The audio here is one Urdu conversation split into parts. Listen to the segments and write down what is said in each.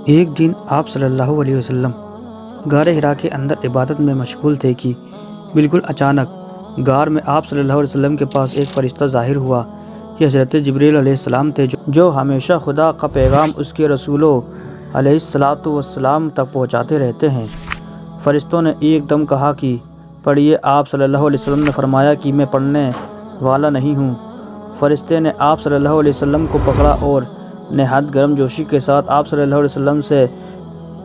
ایک دن آپ صلی اللہ علیہ وسلم غار حرا کے اندر عبادت میں مشغول تھے کہ بالکل اچانک غار میں آپ صلی اللہ علیہ وسلم کے پاس ایک فرشتہ ظاہر ہوا۔ یہ حضرت جبریل علیہ السلام تھے جو ہمیشہ خدا کا پیغام اس کے رسولوں علیہ السلام تک پہنچاتے رہتے ہیں۔ فرشتوں نے ایک دم کہا کہ پڑھیے۔ آپ صلی اللہ علیہ وسلم نے فرمایا کہ میں پڑھنے والا نہیں ہوں۔ فرشتے نے آپ صلی اللہ علیہ وسلم کو پکڑا اور نہایت گرم جوشی کے ساتھ آپ صلی اللہ علیہ وسلم سے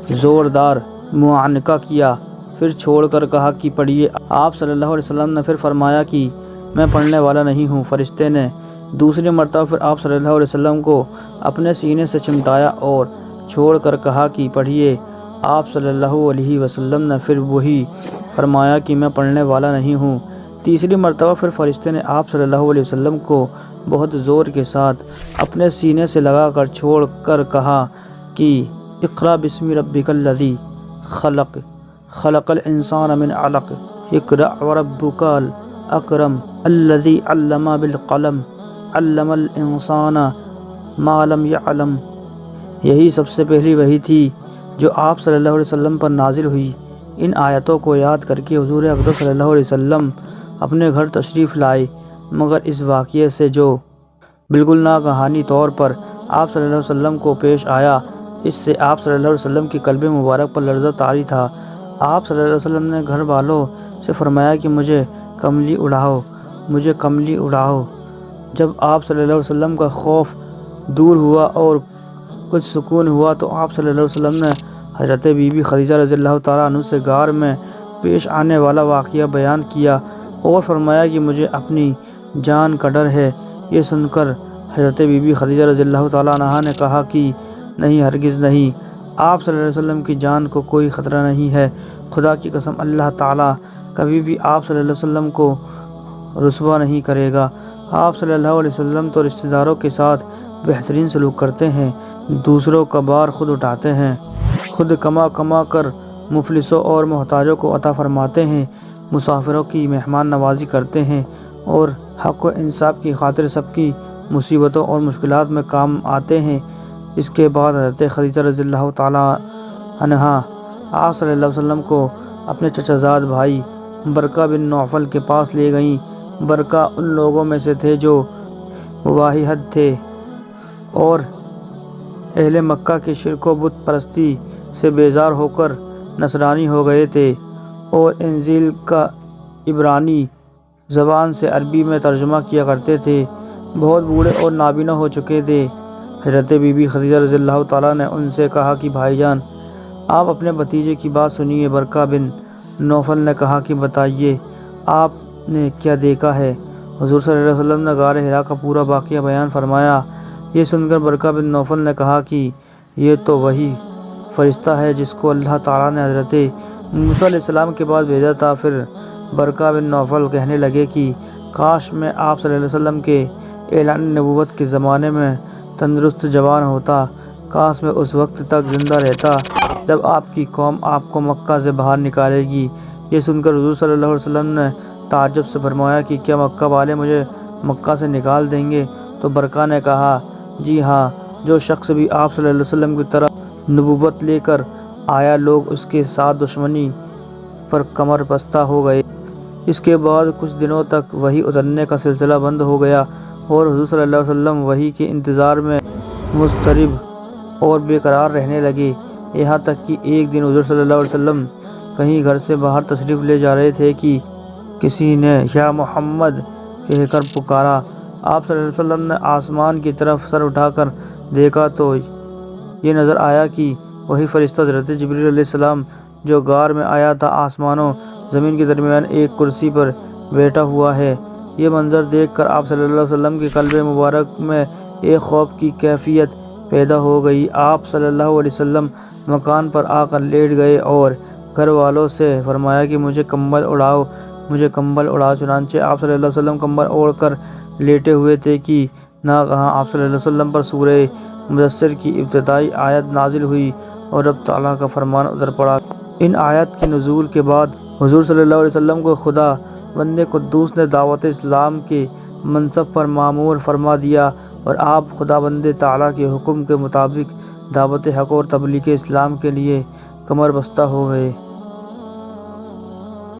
زوردار معانقہ کیا، پھر چھوڑ کر کہا کہ پڑھیے۔ آپ صلی اللہ علیہ وسلم نے پھر فرمایا کہ میں پڑھنے والا نہیں ہوں۔ فرشتے نے دوسری مرتبہ پھر آپ صلی اللہ علیہ وسلم کو اپنے سینے سے چمٹایا اور چھوڑ کر کہا کہ پڑھیے۔ آپ صلی اللہ علیہ وسلم نے پھر وہی فرمایا کہ میں پڑھنے والا نہیں ہوں۔ تیسری مرتبہ پھر فرشتے نے آپ صلی اللہ علیہ وسلم کو بہت زور کے ساتھ اپنے سینے سے لگا کر چھوڑ کر کہا کہ اقرأ بسم ربک الذی خلق، خلق الانسان من علق، اقرأ وربک الاکرم الذی علم بالقلم، علم الانسان ما لم یعلم۔ یہی سب سے پہلی وحی تھی جو آپ صلی اللہ علیہ وسلم پر نازل ہوئی۔ ان آیتوں کو یاد کر کے حضور اقدس صلی اللہ علیہ وسلم اپنے گھر تشریف لائے، مگر اس واقعے سے جو بالکل ناگہانی طور پر آپ صلی اللہ علیہ وسلم کو پیش آیا، اس سے آپ صلی اللہ علیہ وسلم کی قلب مبارک پر لرزہ طاری تھا۔ آپ صلی اللہ علیہ وسلم نے گھر والوں سے فرمایا کہ مجھے کملی اڑاؤ، مجھے کملی اڑاؤ۔ جب آپ صلی اللہ علیہ وسلم کا خوف دور ہوا اور کچھ سکون ہوا تو آپ صلی اللہ علیہ وسلم نے حضرت بی بی خدیجہ رضی اللہ تعالیٰ عنہ سے غار میں پیش آنے والا واقعہ بیان کیا اور فرمایا کہ مجھے اپنی جان کا ڈر ہے۔ یہ سن کر حضرت بی بی خدیجہ رضی اللہ تعالیٰ عنہا نے کہا کہ نہیں، ہرگز نہیں، آپ صلی اللہ علیہ وسلم کی جان کو کوئی خطرہ نہیں ہے۔ خدا کی قسم، اللہ تعالیٰ کبھی بھی آپ صلی اللہ علیہ وسلم کو رسوا نہیں کرے گا۔ آپ صلی اللہ علیہ وسلم تو رشتہ داروں کے ساتھ بہترین سلوک کرتے ہیں، دوسروں کا بار خود اٹھاتے ہیں، خود کما کر مفلسوں اور محتاجوں کو عطا فرماتے ہیں، مسافروں کی مہمان نوازی کرتے ہیں اور حق و انصاف کی خاطر سب کی مصیبتوں اور مشکلات میں کام آتے ہیں۔ اس کے بعد حضرت خدیجہ رضی اللہ تعالیٰ عنہا آپ صلی اللہ علیہ وسلم کو اپنے چچا زاد بھائی برقہ بن نوفل کے پاس لے گئیں۔ برقہ ان لوگوں میں سے تھے جو مواحد تھے اور اہل مکہ کے شرک و بت پرستی سے بیزار ہو کر نصرانی ہو گئے تھے اور انجیل کا عبرانی زبان سے عربی میں ترجمہ کیا کرتے تھے۔ بہت بوڑھے اور نابینا ہو چکے تھے۔ حضرت بی بی خدیجہ رضی اللہ تعالیٰ نے ان سے کہا کہ بھائی جان، آپ اپنے بھتیجے کی بات سنیے۔ برقہ بن نوفل نے کہا کہ بتائیے، آپ نے کیا دیکھا ہے؟ حضور صلی اللہ علیہ وسلم نے غار حرا کا پورا واقعہ بیان فرمایا۔ یہ سن کر برقہ بن نوفل نے کہا کہ یہ تو وہی فرشتہ ہے جس کو اللہ تعالیٰ نے حضرت موسیٰ علیہ السلام کے پاس بھیجا تھا۔ پھر برقہ بن نوفل کہنے لگے کہ کاش میں آپ صلی اللہ علیہ وسلم کے اعلان نبوت کے زمانے میں تندرست جوان ہوتا، کاش میں اس وقت تک زندہ رہتا جب آپ کی قوم آپ کو مکہ سے باہر نکالے گی۔ یہ سن کر حضور صلی اللہ علیہ وسلم نے تعجب سے فرمایا کہ کیا مکہ والے مجھے مکہ سے نکال دیں گے؟ تو برقہ نے کہا جی ہاں، جو شخص بھی آپ صلی اللہ علیہ وسلم کی طرح نبوت لے کر آیا، لوگ اس کے ساتھ دشمنی پر کمر بستہ ہو گئے۔ اس کے بعد کچھ دنوں تک وحی اترنے کا سلسلہ بند ہو گیا اور حضور صلی اللہ علیہ وسلم وحی کے انتظار میں مضطرب اور بے قرار رہنے لگے، یہاں تک کہ ایک دن حضور صلی اللہ علیہ وسلم کہیں گھر سے باہر تشریف لے جا رہے تھے کہ کسی نے یا محمد کہہ کر پکارا۔ آپ صلی اللہ علیہ وسلم نے آسمان کی طرف سر اٹھا کر دیکھا تو یہ نظر آیا کہ وہی فرشتہ حضرت جبریل علیہ السلام جو غار میں آیا تھا، آسمان و زمین کے درمیان ایک کرسی پر بیٹھا ہوا ہے۔ یہ منظر دیکھ کر آپ صلی اللہ علیہ وسلم کی قلب مبارک میں ایک خوف کی کیفیت پیدا ہو گئی۔ آپ صلی اللہ علیہ وسلم مکان پر آ کر لیٹ گئے اور گھر والوں سے فرمایا کہ مجھے کمبل اڑاؤ، مجھے کمبل اڑاؤ۔ چنانچہ آپ صلی اللہ علیہ وسلم کمبل اوڑھ کر لیٹے ہوئے تھے کہ ناگہاں آپ صلی اللہ علیہ وسلم پر سورہ مدثر کی ابتدائی آیت نازل ہوئی اور رب تعالیٰ کا فرمان اتر پڑا۔ ان آیت کے نزول کے بعد حضور صلی اللہ علیہ وسلم کو خدا بند قدوس نے دعوت اسلام کے منصب پر مامور فرما دیا اور آپ خدا بند تعالیٰ کے حکم کے مطابق دعوت حق اور تبلیغ اسلام کے لیے کمر بستہ ہو گئے۔